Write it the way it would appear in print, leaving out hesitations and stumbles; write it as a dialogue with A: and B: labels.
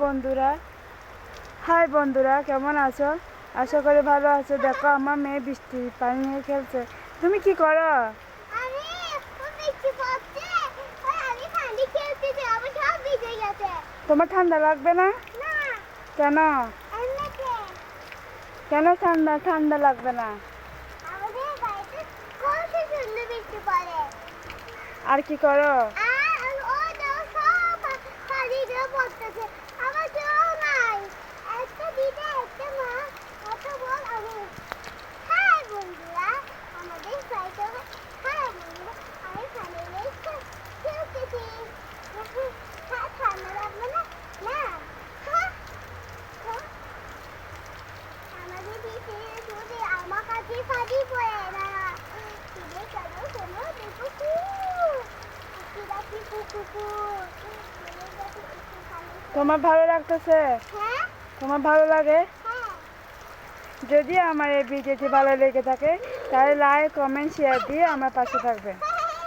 A: বন্ধুরা, হাই বন্ধুরা, কেমন আছো? আশা করি ভালো আছো। দেখো আমার মেয়ে বৃষ্টি পানি নিয়ে খেলছে। তুমি কি করো? তোমার ঠান্ডা লাগবে না? কেন? কেন ঠান্ডা ঠান্ডা লাগবে না? আর কি করো? তোমার ভালো লাগতেছে? তোমার ভালো লাগে? যদি আমার এই ভিডিওটি ভালো লেগে থাকে তাহলে লাইক, কমেন্ট, শেয়ার দিয়ে আমার পাশে থাকবে।